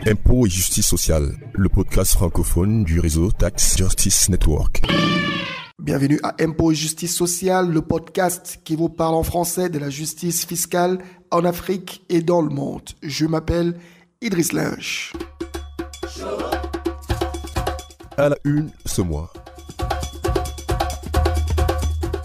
Impôts et justice sociale, le podcast francophone du réseau Tax Justice Network. Bienvenue à Impôts et justice sociale, le podcast qui vous parle en français de la justice fiscale en Afrique et dans le monde. Je m'appelle Idriss Lynch. À la une ce mois.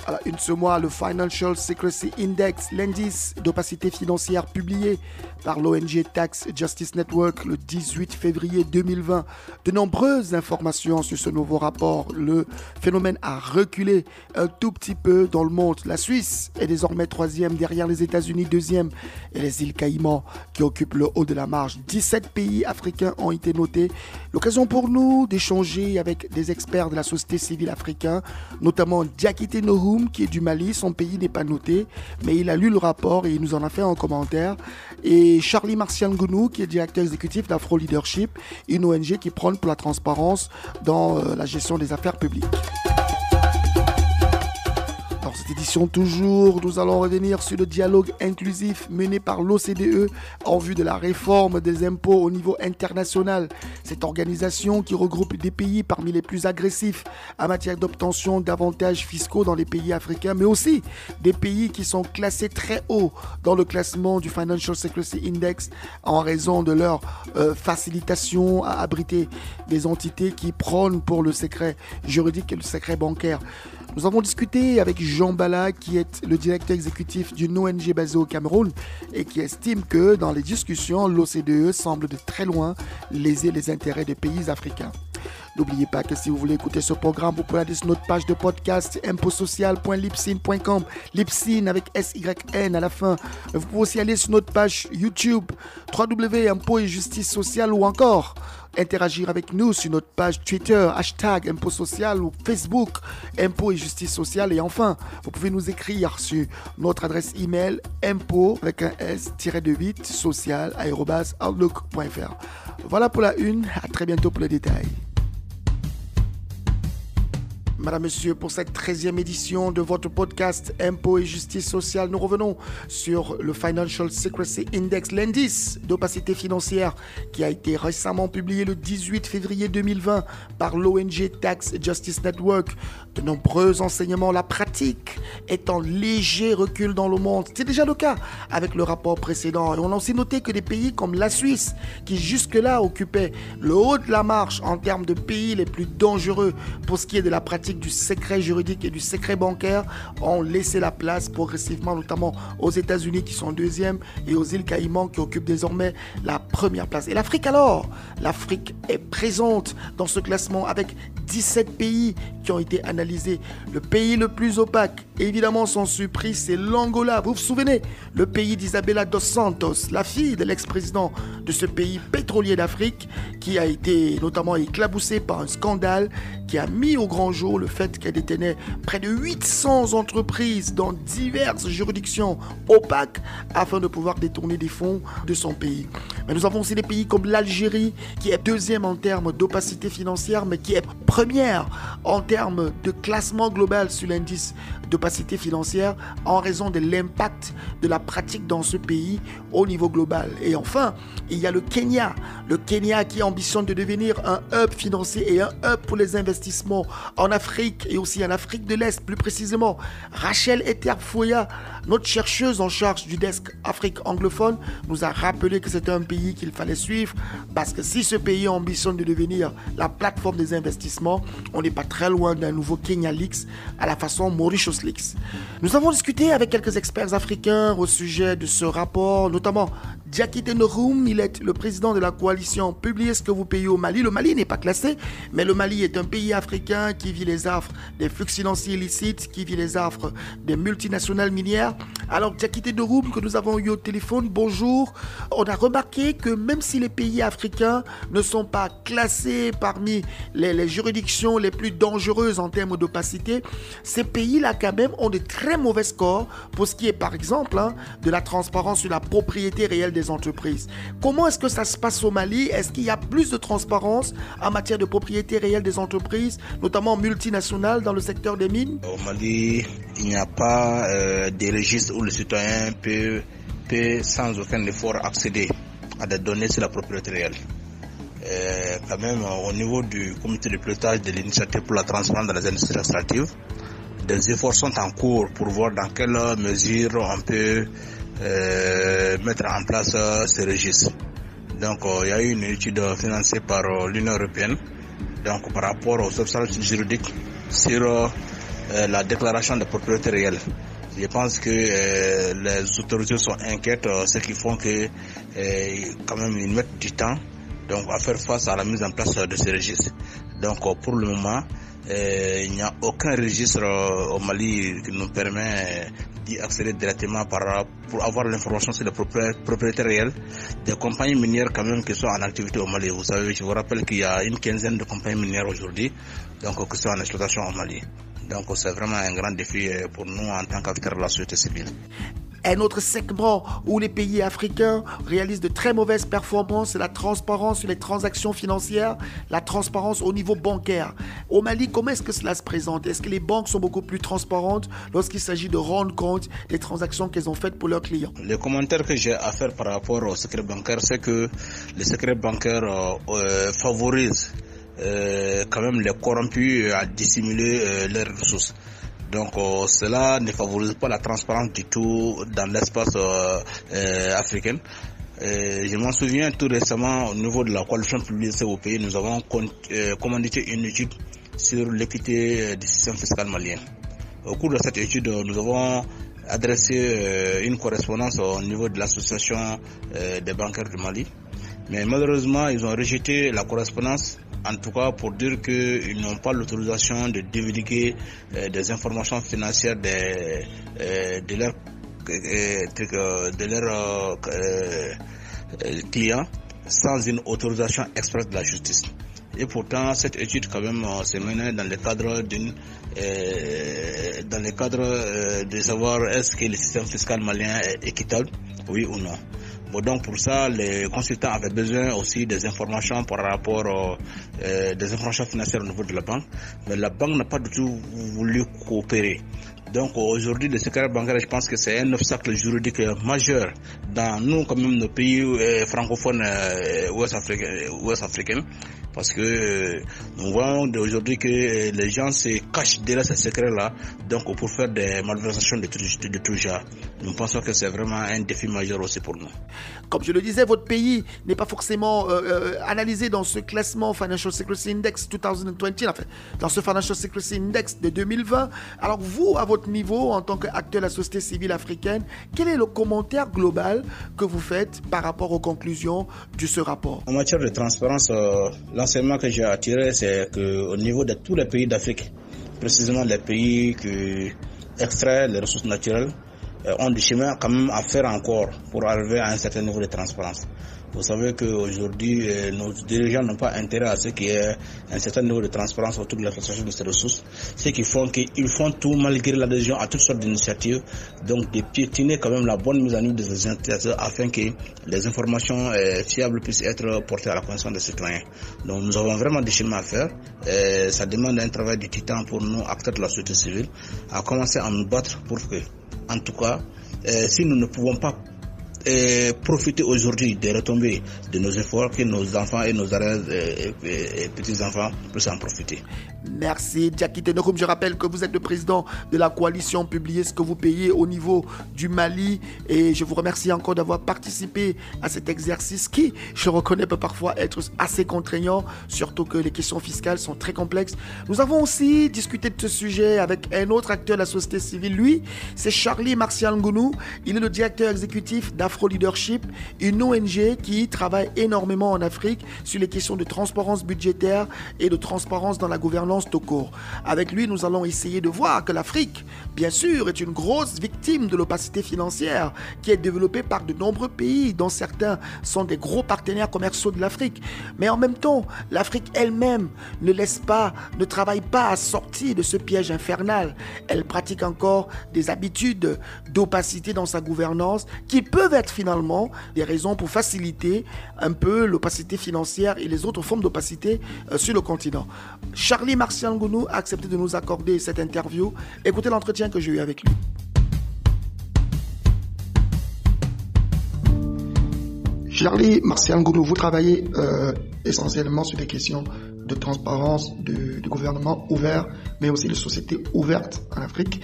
À la une ce mois, le Financial Secrecy Index, l'indice d'opacité financière publié par l'ONG Tax Justice Network le 18 février 2020. De nombreuses informations sur ce nouveau rapport. Le phénomène a reculé un tout petit peu dans le monde. La Suisse est désormais troisième derrière les États-Unis, deuxième, et les îles Caïmans qui occupent le haut de la marge. 17 pays africains ont été notés. L'occasion pour nous d'échanger avec des experts de la société civile africaine, notamment Diakité Nohoum qui est du Mali. Son pays n'est pas noté, mais il a lu le rapport et il nous en a fait un commentaire. Et Charlie Martial Ngounou, qui est directeur exécutif d'Afro Leadership, une ONG qui prône pour la transparence dans la gestion des affaires publiques. Dans cette édition toujours, nous allons revenir sur le dialogue inclusif mené par l'OCDE en vue de la réforme des impôts au niveau international. Cette organisation qui regroupe des pays parmi les plus agressifs en matière d'obtention d'avantages fiscaux dans les pays africains, mais aussi des pays qui sont classés très haut dans le classement du Financial Secrecy Index en raison de leur facilitation à abriter des entités qui prônent pour le secret juridique et le secret bancaire. Nous avons discuté avec Jean Bala, qui est le directeur exécutif d'une ONG basée au Cameroun et qui estime que dans les discussions, l'OCDE semble de très loin léser les intérêts des pays africains. N'oubliez pas que si vous voulez écouter ce programme, vous pouvez aller sur notre page de podcast impotsocial.libsyn.com, Libsyn avec SYN à la fin. Vous pouvez aussi aller sur notre page YouTube www.impôts et justice sociale ou encore interagir avec nous sur notre page Twitter, hashtag Impôts Social ou Facebook, Impôts et Justice Sociale. Et enfin, vous pouvez nous écrire sur notre adresse email impôts avec un S-8 social@outlook.fr. Voilà pour la une, à très bientôt pour le détail. Madame, Monsieur, pour cette 13e édition de votre podcast Impôts et Justice Sociale, nous revenons sur le Financial Secrecy Index, l'indice d'opacité financière qui a été récemment publié le 18 février 2020 par l'ONG Tax Justice Network. De nombreux enseignements, la pratique est en léger recul dans le monde. C'est déjà le cas avec le rapport précédent. Et on a aussi noté que des pays comme la Suisse, qui jusque-là occupaient le haut de la marche en termes de pays les plus dangereux pour ce qui est de la pratique du secret juridique et du secret bancaire, ont laissé la place progressivement, notamment aux États-Unis qui sont deuxième et aux îles Caïmans qui occupent désormais la première place. Et l'Afrique alors? L'Afrique est présente dans ce classement avec 17 pays qui ont été analysés. Le pays le plus opaque, évidemment sans surprise, c'est l'Angola. Vous vous souvenez? Le pays d'Isabella dos Santos, la fille de l'ex-président de ce pays pétrolier d'Afrique, qui a été notamment éclaboussée par un scandale qui a mis au grand jour le fait qu'elle détenait près de 800 entreprises dans diverses juridictions opaques afin de pouvoir détourner des fonds de son pays. Mais nous avons aussi des pays comme l'Algérie qui est deuxième en termes d'opacité financière mais qui est première en termes de classement global sur l'indice d'opacité financière en raison de l'impact de la pratique dans ce pays au niveau global. Et enfin, il y a le Kenya qui ambitionne de devenir un hub financier et un hub pour les investissements en Afrique et aussi en Afrique de l'Est plus précisément. Rachel Eterfoya, notre chercheuse en charge du desk Afrique anglophone, nous a rappelé que c'était un pays qu'il fallait suivre parce que si ce pays ambitionne de devenir la plateforme des investissements, on n'est pas très loin d'un nouveau Kenya Leaks à la façon Mauritius Leaks. Nous avons discuté avec quelques experts africains au sujet de ce rapport, notamment Diakité Nohoum, il est le président de la coalition Publiez ce que vous payez au Mali. Le Mali n'est pas classé, mais le Mali est un pays africain qui vit les affres des flux financiers illicites, qui vit les affres des multinationales minières. Alors Diakité Nohoum, que nous avons eu au téléphone, bonjour. On a remarqué que même si les pays africains ne sont pas classés parmi les juridictions les plus dangereuses en termes d'opacité, ces pays-là quand même ont de très mauvais scores pour ce qui est par exemple de la transparence sur la propriété réelle des entreprises. Comment est-ce que ça se passe au Mali? Est-ce qu'il y a plus de transparence en matière de propriété réelle des entreprises, notamment multinationales dans le secteur des mines? Au Mali, il n'y a pas des registres où le citoyen peut peut sans aucun effort accéder à des données sur la propriété réelle. Quand même, au niveau du comité de pilotage de l'initiative pour la transparence dans les industries extractives, des efforts sont en cours pour voir dans quelle mesure on peut mettre en place ce registre. Donc, il y a eu une étude financée par l'Union européenne, donc par rapport aux substances juridiques sur la déclaration de propriété réelle. Je pense que les autorités sont inquiètes, ce qui font que quand même ils mettent du temps donc à faire face à la mise en place de ces registres. Donc pour le moment, il n'y a aucun registre au Mali qui nous permet d'y accéder directement pour avoir l'information sur les propriétés réelles des compagnies minières quand même qui sont en activité au Mali. Vous savez, je vous rappelle qu'il y a une quinzaine de compagnies minières aujourd'hui donc qui sont en exploitation au Mali. Donc c'est vraiment un grand défi pour nous en tant qu'acteurs de la société civile. Un autre segment où les pays africains réalisent de très mauvaises performances, c'est la transparence sur les transactions financières, la transparence au niveau bancaire. Au Mali, comment est-ce que cela se présente? Est-ce que les banques sont beaucoup plus transparentes lorsqu'il s'agit de rendre compte des transactions qu'elles ont faites pour leurs clients? Le commentaire que j'ai à faire par rapport au secret bancaire, c'est que le secret bancaire favorise quand même les corrompus à dissimuler leurs ressources. Donc cela ne favorise pas la transparence du tout dans l'espace africain. Je m'en souviens tout récemment au niveau de la coalition publique au pays, nous avons commandité une étude sur l'équité du système fiscal malien. Au cours de cette étude, nous avons adressé une correspondance au niveau de l'association des bancaires du Mali. Mais malheureusement, ils ont rejeté la correspondance, en tout cas pour dire qu'ils n'ont pas l'autorisation de divulguer des informations financières de leurs clients sans une autorisation express de la justice. Et pourtant, cette étude quand même s'est menée dans le cadre de savoir est-ce que le système fiscal malien est équitable, oui ou non. Bon, donc pour ça, les consultants avaient besoin aussi des informations par rapport des informations financières au niveau de la banque, mais la banque n'a pas du tout voulu coopérer. Donc aujourd'hui, le secret bancaire, je pense que c'est un obstacle juridique majeur dans nous, quand même, nos pays francophones ouest africains, parce que nous voyons aujourd'hui que les gens se cachent derrière ces secrets-là, donc pour faire des malversations de tout genre. Nous pensons que c'est vraiment un défi majeur aussi pour nous. Comme je le disais, votre pays n'est pas forcément analysé dans ce classement Financial Secrecy Index 2020, enfin, dans ce Financial Secrecy Index de 2020. Alors vous, à votre niveau, en tant qu'acteur de la société civile africaine, quel est le commentaire global que vous faites par rapport aux conclusions de ce rapport? En matière de transparence, l'enseignement que j'ai attiré, c'est qu'au niveau de tous les pays d'Afrique, précisément les pays qui extraient les ressources naturelles, ont du chemin quand même à faire encore pour arriver à un certain niveau de transparence. Vous savez qu'aujourd'hui, nos dirigeants n'ont pas intérêt à ce qu'il y ait un certain niveau de transparence autour de l'exploitation de ces ressources. Ce qui font qu'ils font tout malgré l'adhésion à toutes sortes d'initiatives, donc de piétiner quand même la bonne mise en œuvre de ces initiatives afin que les informations fiables puissent être portées à la connaissance des citoyens. Donc nous avons vraiment des chemins à faire. Ça demande un travail de titan pour nous, acteurs de la société civile, à commencer à nous battre pour que, en tout cas, si nous ne pouvons pas profiter aujourd'hui des retombées de nos efforts, que nos enfants et nos petits-enfants puissent en profiter. Merci Jackie Tenorum. Je rappelle que vous êtes le président de la coalition Publiez ce que vous payez au niveau du Mali et je vous remercie encore d'avoir participé à cet exercice qui, je reconnais, peut parfois être assez contraignant, surtout que les questions fiscales sont très complexes. Nous avons aussi discuté de ce sujet avec un autre acteur de la société civile. Lui, c'est Charlie Martial Ngounou. Il est le directeur exécutif d'Afro Leadership, une ONG qui travaille énormément en Afrique sur les questions de transparence budgétaire et de transparence dans la gouvernance tout court. Avec lui, nous allons essayer de voir que l'Afrique, bien sûr, est une grosse victime de l'opacité financière qui est développée par de nombreux pays, dont certains sont des gros partenaires commerciaux de l'Afrique. Mais en même temps, l'Afrique elle-même ne travaille pas à sortir de ce piège infernal. Elle pratique encore des habitudes d'opacité dans sa gouvernance qui peuvent être finalement des raisons pour faciliter un peu l'opacité financière et les autres formes d'opacité sur le continent. Charlie Martial Ngounou a accepté de nous accorder cette interview. Écoutez l'entretien que j'ai eu avec lui. Charlie Martial Ngoulou, vous travaillez essentiellement sur des questions de transparence, de gouvernement ouvert, mais aussi de société ouverte en Afrique.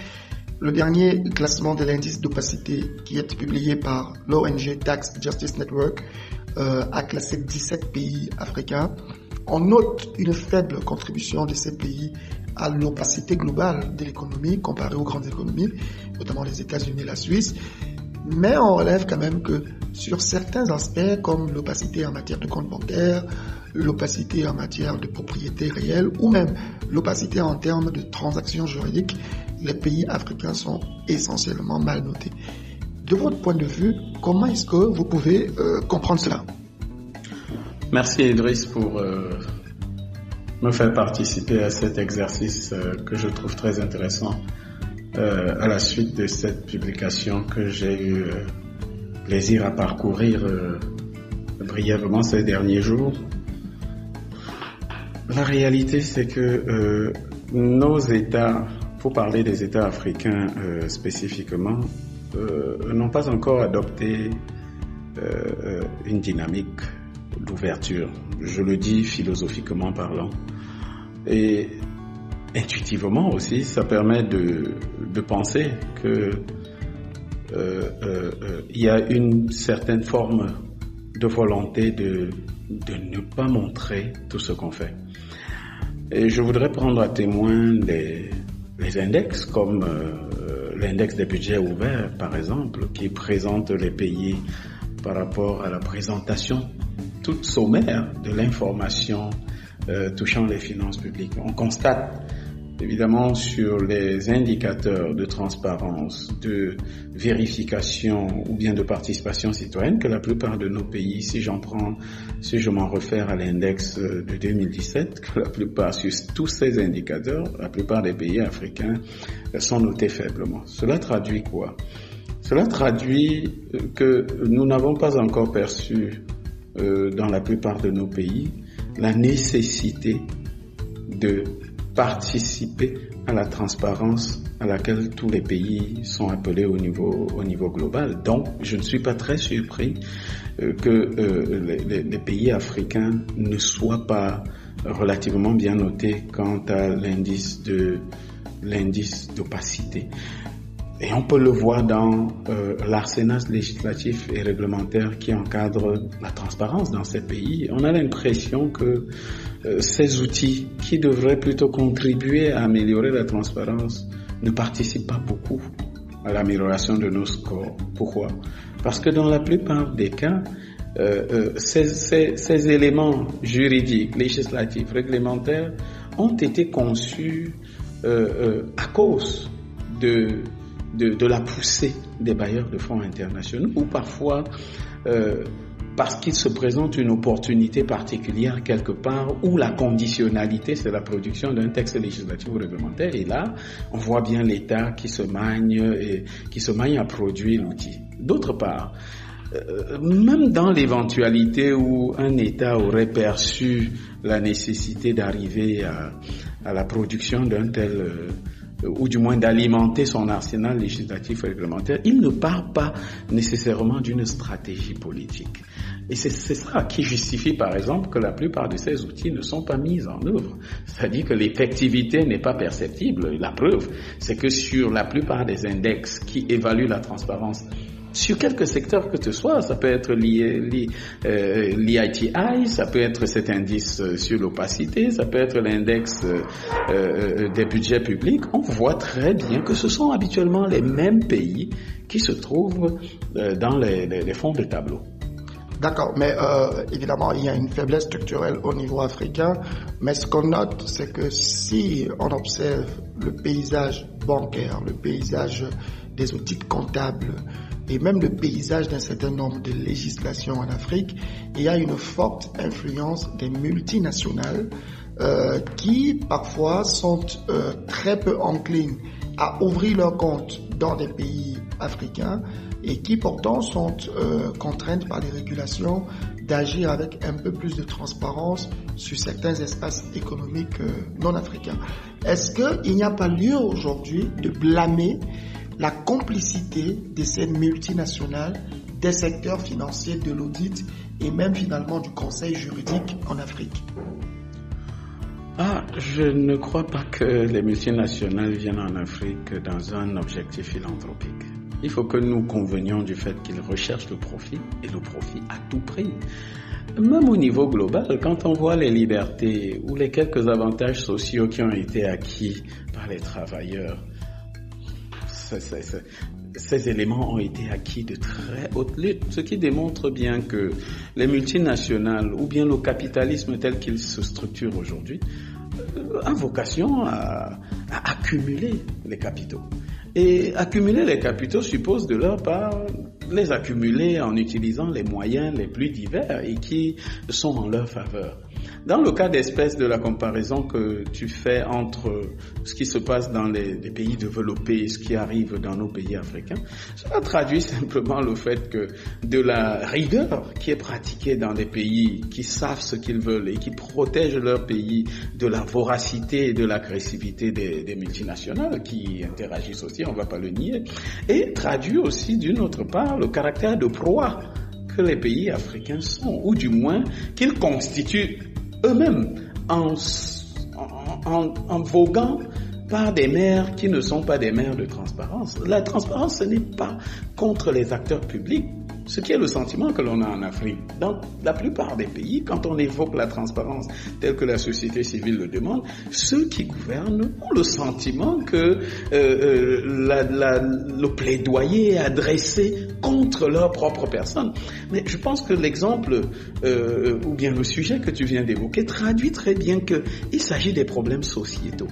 Le dernier classement de l'indice d'opacité qui est publié par l'ONG Tax Justice Network a classé 17 pays africains. On note une faible contribution de ces pays à l'opacité globale de l'économie comparée aux grandes économies, notamment les États-Unis et la Suisse. Mais on relève quand même que sur certains aspects, comme l'opacité en matière de compte bancaire, l'opacité en matière de propriété réelle ou même l'opacité en termes de transactions juridiques, les pays africains sont essentiellement mal notés. De votre point de vue, comment est-ce que vous pouvez comprendre cela? Merci Idriss pour me faire participer à cet exercice que je trouve très intéressant à la suite de cette publication que j'ai eu plaisir à parcourir brièvement ces derniers jours. La réalité, c'est que nos États, pour parler des États africains spécifiquement, n'ont pas encore adopté une dynamique d'ouverture. Je le dis philosophiquement parlant. Et intuitivement aussi, ça permet de penser que il y a une certaine forme de volonté de ne pas montrer tout ce qu'on fait. Et je voudrais prendre à témoin les index comme l'index des budgets ouverts, par exemple, qui présente les pays par rapport à la présentation toute sommaire de l'information touchant les finances publiques. On constate évidemment sur les indicateurs de transparence, de vérification ou bien de participation citoyenne que la plupart de nos pays, si je m'en réfère à l'index de 2017, que la plupart, sur tous ces indicateurs, la plupart des pays africains sont notés faiblement. Cela traduit quoi? Cela traduit que nous n'avons pas encore perçu dans la plupart de nos pays la nécessité de participer à la transparence à laquelle tous les pays sont appelés au niveau global. Donc, je ne suis pas très surpris que les pays africains ne soient pas relativement bien notés quant à l'indice d'opacité. Et on peut le voir dans l'arsenal législatif et réglementaire qui encadre la transparence dans ces pays. On a l'impression que ces outils qui devraient plutôt contribuer à améliorer la transparence ne participent pas beaucoup à l'amélioration de nos scores. Pourquoi? Parce que dans la plupart des cas, ces éléments juridiques, législatifs, réglementaires ont été conçus à cause de la poussée des bailleurs de fonds internationaux ou parfois parce qu'il se présente une opportunité particulière quelque part où la conditionnalité c'est la production d'un texte législatif ou réglementaire et là on voit bien l'État qui se magne à produire l'outil. D'autre part, même dans l'éventualité où un État aurait perçu la nécessité d'arriver à la production d'un tel ou du moins d'alimenter son arsenal législatif et réglementaire, il ne part pas nécessairement d'une stratégie politique. Et c'est ça qui justifie par exemple que la plupart de ces outils ne sont pas mis en œuvre. C'est-à-dire que l'effectivité n'est pas perceptible. La preuve, c'est que sur la plupart des index qui évaluent la transparence, sur quelques secteurs que ce soit, ça peut être l'ITI, ça peut être cet indice sur l'opacité, ça peut être l'index des budgets publics, on voit très bien que ce sont habituellement les mêmes pays qui se trouvent dans les fonds de tableau. D'accord, mais évidemment, il y a une faiblesse structurelle au niveau africain, mais ce qu'on note, c'est que si on observe le paysage bancaire, le paysage des outils comptables, et même le paysage d'un certain nombre de législations en Afrique, il y a une forte influence des multinationales qui parfois sont très peu enclines à ouvrir leurs comptes dans des pays africains et qui pourtant sont contraintes par les régulations d'agir avec un peu plus de transparence sur certains espaces économiques non africains. Est-ce qu'il n'y a pas lieu aujourd'hui de blâmer la complicité de ces multinationales des secteurs financiers, de l'audit et même finalement du conseil juridique en Afrique? Je ne crois pas que les multinationales viennent en Afrique dans un objectif philanthropique. Il faut que nous convenions du fait qu'ils recherchent le profit, et le profit à tout prix. Même au niveau global, quand on voit les libertés ou les quelques avantages sociaux qui ont été acquis par les travailleurs, ces éléments ont été acquis de très haute lutte, ce qui démontre bien que les multinationales ou bien le capitalisme tel qu'il se structure aujourd'hui a vocation à accumuler les capitaux. Et accumuler les capitaux suppose de leur part les accumuler en utilisant les moyens les plus divers et qui sont en leur faveur. Dans le cas d'espèce de la comparaison que tu fais entre ce qui se passe dans les pays développés et ce qui arrive dans nos pays africains, cela traduit simplement le fait que de la rigueur qui est pratiquée dans les pays qui savent ce qu'ils veulent et qui protègent leur pays de la voracité et de l'agressivité des multinationales qui interagissent aussi, on ne va pas le nier, et traduit aussi d'une autre part le caractère de proie que les pays africains sont, ou du moins qu'ils constituent eux-mêmes en voguant par des mers qui ne sont pas des mers de transparence. La transparence, ce n'est pas contre les acteurs publics, ce qui est le sentiment que l'on a en Afrique. Dans la plupart des pays, quand on évoque la transparence telle que la société civile le demande, ceux qui gouvernent ont le sentiment que le plaidoyer est adressé contre leur propre personne. Mais je pense que l'exemple ou bien le sujet que tu viens d'évoquer traduit très bien qu'il s'agit des problèmes sociétaux.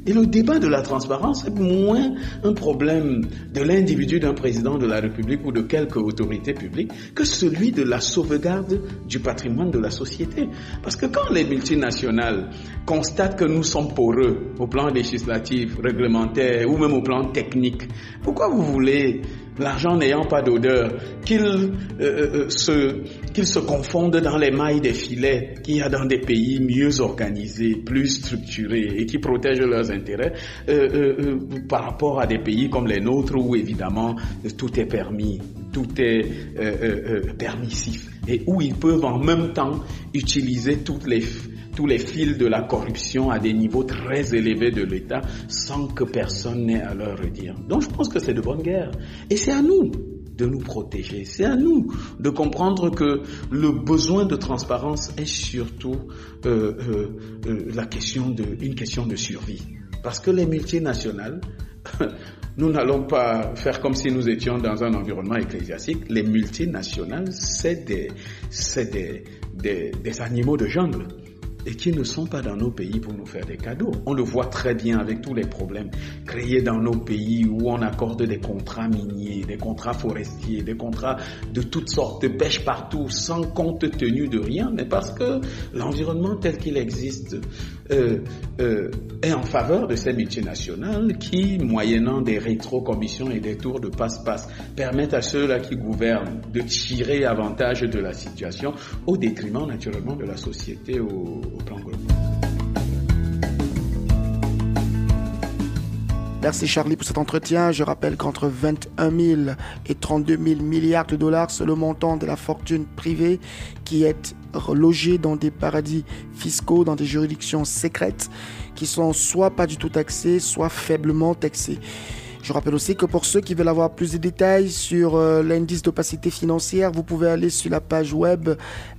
Et le débat de la transparence est moins un problème de l'individu d'un président de la République ou de quelque autorité publique que celui de la sauvegarde du patrimoine de la société. Parce que quand les multinationales constatent que nous sommes poreux au plan législatif, réglementaire ou même au plan technique, pourquoi vous voulez, l'argent n'ayant pas d'odeur, qu'ils se confondent dans les mailles des filets qu'il y a dans des pays mieux organisés, plus structurés et qui protègent leurs intérêts par rapport à des pays comme les nôtres où évidemment tout est permis, tout est permissif et où ils peuvent en même temps utiliser tous les fils de la corruption à des niveaux très élevés de l'État sans que personne n'ait à leur redire. Donc je pense que c'est de bonne guerre. Et c'est à nous de nous protéger. C'est à nous de comprendre que le besoin de transparence est surtout une question de survie. Parce que les multinationales, nous n'allons pas faire comme si nous étions dans un environnement ecclésiastique. Les multinationales, c'est des animaux de jungle et qui ne sont pas dans nos pays pour nous faire des cadeaux. On le voit très bien avec tous les problèmes créés dans nos pays où on accorde des contrats miniers, des contrats forestiers, des contrats de toutes sortes de pêche partout sans compte tenu de rien, mais parce que l'environnement tel qu'il existe est en faveur de ces multinationales qui, moyennant des rétrocommissions et des tours de passe-passe, permettent à ceux-là qui gouvernent de tirer avantage de la situation au détriment naturellement de la société au plan global. Merci Charlie pour cet entretien. Je rappelle qu'entre 21 000 et 32 000 milliards de dollars, c'est le montant de la fortune privée qui est logée dans des paradis fiscaux, dans des juridictions secrètes qui sont soit pas du tout taxées, soit faiblement taxées. Je rappelle aussi que pour ceux qui veulent avoir plus de détails sur l'indice d'opacité financière, vous pouvez aller sur la page web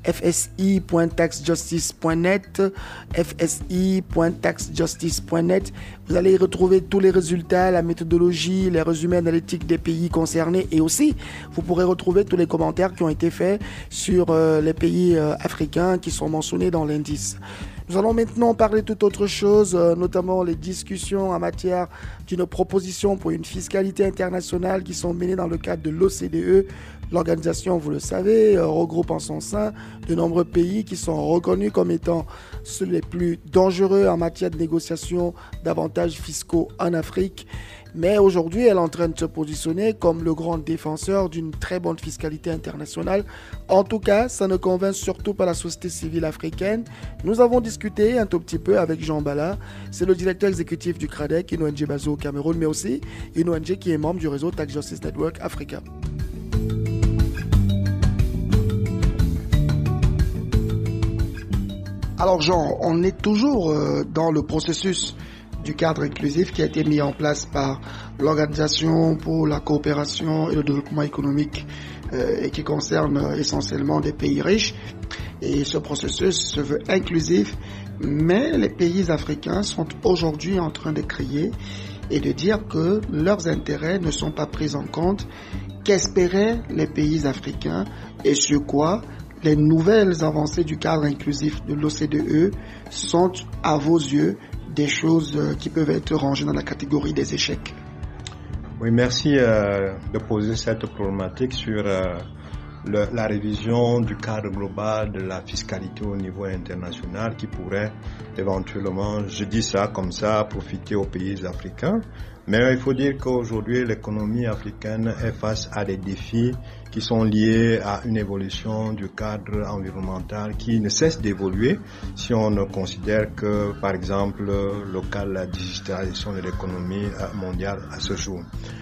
fsi.taxjustice.net, fsi.taxjustice.net. Vous allez y retrouver tous les résultats, la méthodologie, les résumés analytiques des pays concernés et aussi, vous pourrez retrouver tous les commentaires qui ont été faits sur les pays africains qui sont mentionnés dans l'indice. Nous allons maintenant parler de toute autre chose, notamment les discussions en matière d'une proposition pour une fiscalité internationale qui sont menées dans le cadre de l'OCDE. L'organisation, vous le savez, regroupe en son sein de nombreux pays qui sont reconnus comme étant ceux les plus dangereux en matière de négociation d'avantages fiscaux en Afrique. Mais aujourd'hui, elle est en train de se positionner comme le grand défenseur d'une très bonne fiscalité internationale. En tout cas, ça ne convainc surtout pas la société civile africaine. Nous avons discuté un tout petit peu avec Jean Bala. C'est le directeur exécutif du CRADEC, une ONG basée au Cameroun, mais aussi une ONG qui est membre du réseau Tax Justice Network Africa. Alors Jean, on est toujours dans le processus du cadre inclusif qui a été mis en place par l'Organisation pour la coopération et le développement économique et qui concerne essentiellement des pays riches. Et ce processus se veut inclusif, mais les pays africains sont aujourd'hui en train de crier et de dire que leurs intérêts ne sont pas pris en compte. Qu'espéraient les pays africains et sur quoi les nouvelles avancées du cadre inclusif de l'OCDE sont, à vos yeux, des choses qui peuvent être rangées dans la catégorie des échecs? Oui, merci de poser cette problématique sur la révision du cadre global de la fiscalité au niveau international qui pourrait éventuellement, je dis ça comme ça, profiter aux pays africains. Mais il faut dire qu'aujourd'hui, l'économie africaine est face à des défis qui sont liés à une évolution du cadre environnemental qui ne cesse d'évoluer si on ne considère que, par exemple, le cas de la digitalisation de l'économie mondiale à ce jour.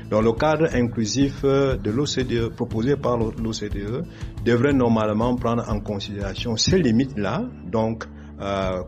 Donc, le cadre inclusif de l'OCDE, proposé par l'OCDE, devrait normalement prendre en considération ces limites-là, donc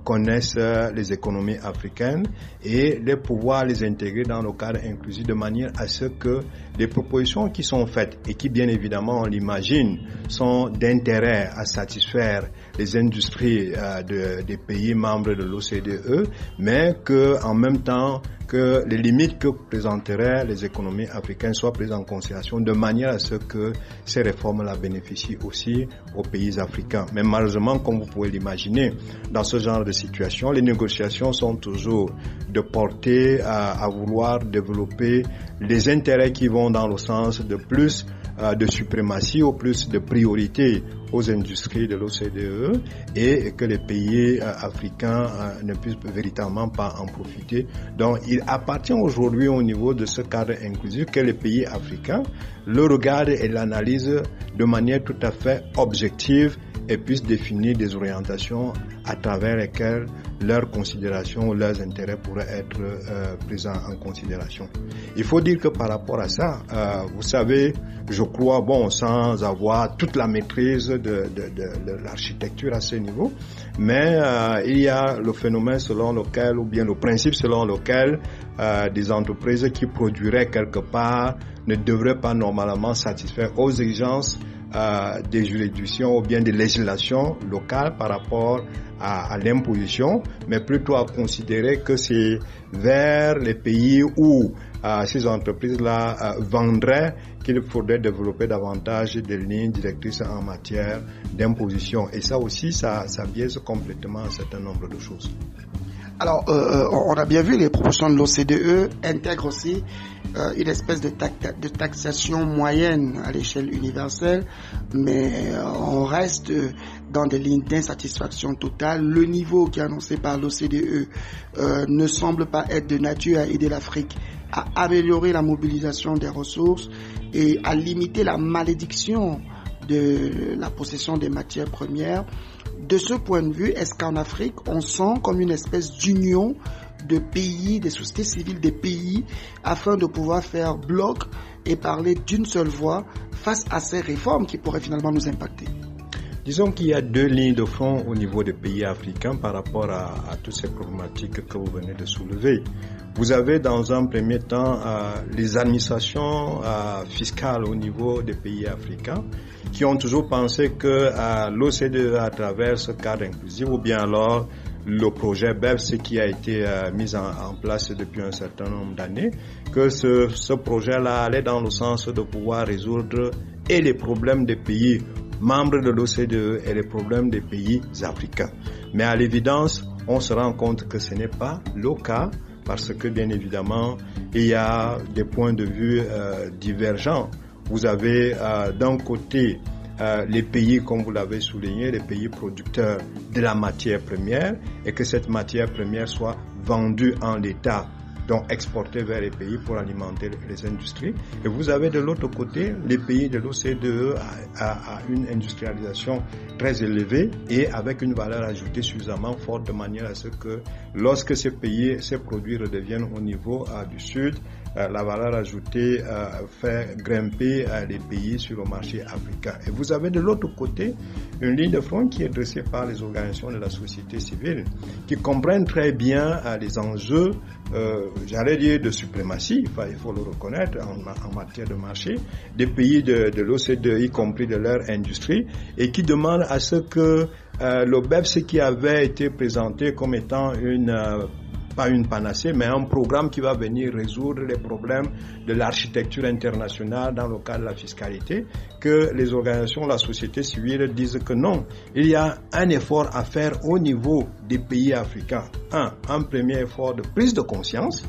connaissent les économies africaines et les pouvoir les intégrer dans le cadre inclusif de manière à ce que les propositions qui sont faites et qui bien évidemment on l'imagine sont d'intérêt à satisfaire les industries des pays membres de l'OCDE, mais que en même temps que les limites que présenteraient les économies africaines soient prises en considération de manière à ce que ces réformes-là bénéficient aussi aux pays africains. Mais malheureusement, comme vous pouvez l'imaginer, dans ce genre de situation, les négociations sont toujours de porter à vouloir développer les intérêts qui vont dans le sens de plus de suprématie ou plus de priorité aux industries de l'OCDE et que les pays africains ne puissent véritablement pas en profiter. Donc, il appartient aujourd'hui au niveau de ce cadre inclusif que les pays africains le regardent et l'analysent de manière tout à fait objective et puissent définir des orientations à travers lesquelles leurs considérations ou leurs intérêts pourraient être pris en considération. Il faut dire que par rapport à ça, vous savez, je crois, sans avoir toute la maîtrise de l'architecture à ce niveau, mais il y a le phénomène selon lequel, ou bien le principe selon lequel des entreprises qui produiraient quelque part ne devraient pas normalement satisfaire aux exigences des juridictions ou bien des législations locales par rapport à l'imposition, mais plutôt à considérer que c'est vers les pays où ces entreprises-là vendraient qu'il faudrait développer davantage des lignes directrices en matière d'imposition. Et ça aussi, ça biaise complètement un certain nombre de choses. Alors, on a bien vu, les propositions de l'OCDE intègrent aussi une espèce de taxation moyenne à l'échelle universelle, mais on reste dans des lignes d'insatisfaction totale. Le niveau qui est annoncé par l'OCDE ne semble pas être de nature à aider l'Afrique à améliorer la mobilisation des ressources et à limiter la malédiction de la possession des matières premières. De ce point de vue, est-ce qu'en Afrique, on sent comme une espèce d'union de pays, des sociétés civiles des pays, afin de pouvoir faire bloc et parler d'une seule voix face à ces réformes qui pourraient finalement nous impacter? Disons qu'il y a deux lignes de front au niveau des pays africains par rapport à toutes ces problématiques que vous venez de soulever. Vous avez dans un premier temps les administrations fiscales au niveau des pays africains qui ont toujours pensé que l'OCDE à travers ce cadre inclusif ou bien alors le projet BEPS qui a été mis en place depuis un certain nombre d'années, que ce projet-là allait dans le sens de pouvoir résoudre et les problèmes des pays membres de l'OCDE et les problèmes des pays africains. Mais à l'évidence, on se rend compte que ce n'est pas le cas parce que bien évidemment, il y a des points de vue divergents. Vous avez d'un côté les pays, comme vous l'avez souligné, les pays producteurs de la matière première et que cette matière première soit vendue en l'état, donc exportée vers les pays pour alimenter les industries. Et vous avez de l'autre côté les pays de l'OCDE à une industrialisation très élevée et avec une valeur ajoutée suffisamment forte de manière à ce que lorsque ces produits redeviennent au niveau du sud, la valeur ajoutée fait grimper les pays sur le marché africain. Et vous avez de l'autre côté une ligne de front qui est dressée par les organisations de la société civile qui comprennent très bien les enjeux, j'allais dire de suprématie, il faut le reconnaître en matière de marché, des pays de l'OCDE, y compris de leur industrie, et qui demandent à ce que le BEPS qui avait été présenté comme étant pas une panacée, mais un programme qui va venir résoudre les problèmes de l'architecture internationale dans le cadre de la fiscalité, que les organisations de la société civile disent que non, il y a un effort à faire au niveau des pays africains. Un premier effort de prise de conscience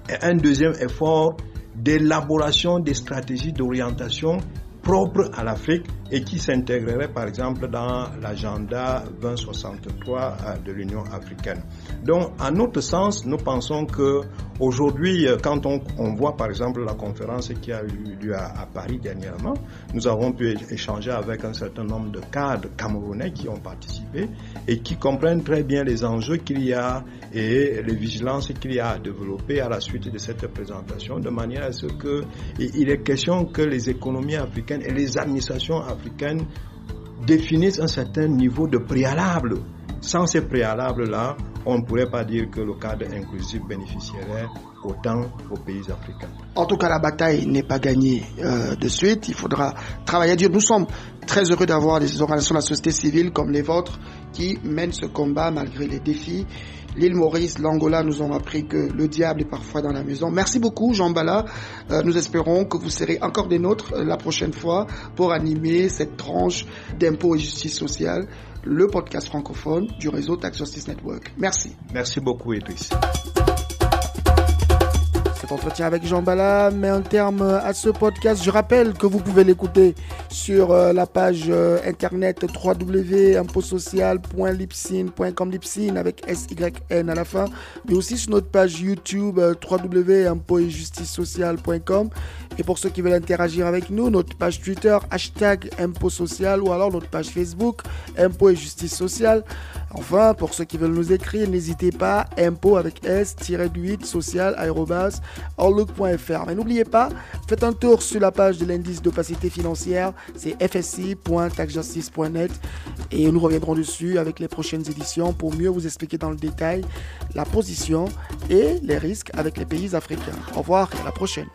et un deuxième effort d'élaboration des stratégies d'orientation propres à l'Afrique et qui s'intégrerait par exemple dans l'agenda 2063 de l'Union africaine. Donc, à notre sens, nous pensons que aujourd'hui, quand on voit par exemple la conférence qui a eu lieu à Paris dernièrement, nous avons pu échanger avec un certain nombre de cadres camerounais qui ont participé et qui comprennent très bien les enjeux qu'il y a et les vigilances qu'il y a à développer à la suite de cette présentation, de manière à ce qu'il est question que les économies africaines et les administrations africaines définissent un certain niveau de préalables. Sans ces préalables-là, on ne pourrait pas dire que le cadre inclusif bénéficierait autant aux pays africains. En tout cas, la bataille n'est pas gagnée de suite. Il faudra travailler dur. Nous sommes très heureux d'avoir des organisations de la société civile comme les vôtres qui mènent ce combat malgré les défis. L'île Maurice, l'Angola nous ont appris que le diable est parfois dans la maison. Merci beaucoup, Jean Bala. Nous espérons que vous serez encore des nôtres la prochaine fois pour animer cette tranche d'impôts et justice sociale, le podcast francophone du réseau Tax Justice Network. Merci. Merci beaucoup, Idriss. Cet entretien avec Jean Bala met un terme à ce podcast. Je rappelle que vous pouvez l'écouter sur la page internet www.impotsocial.lipsin.com, Lipsin avec SYN à la fin, mais aussi sur notre page YouTube www.impotetjusticesocial.com. Et pour ceux qui veulent interagir avec nous, notre page Twitter #ImpoSocial ou alors notre page Facebook Impôts et Justice Sociale. Enfin, pour ceux qui veulent nous écrire, n'hésitez pas, impôt avec S-8 social @outlook.fr. Mais n'oubliez pas, faites un tour sur la page de l'indice d'opacité financière, c'est fsi.taxjustice.net et nous reviendrons dessus avec les prochaines éditions pour mieux vous expliquer dans le détail la position et les risques avec les pays africains. Au revoir et à la prochaine.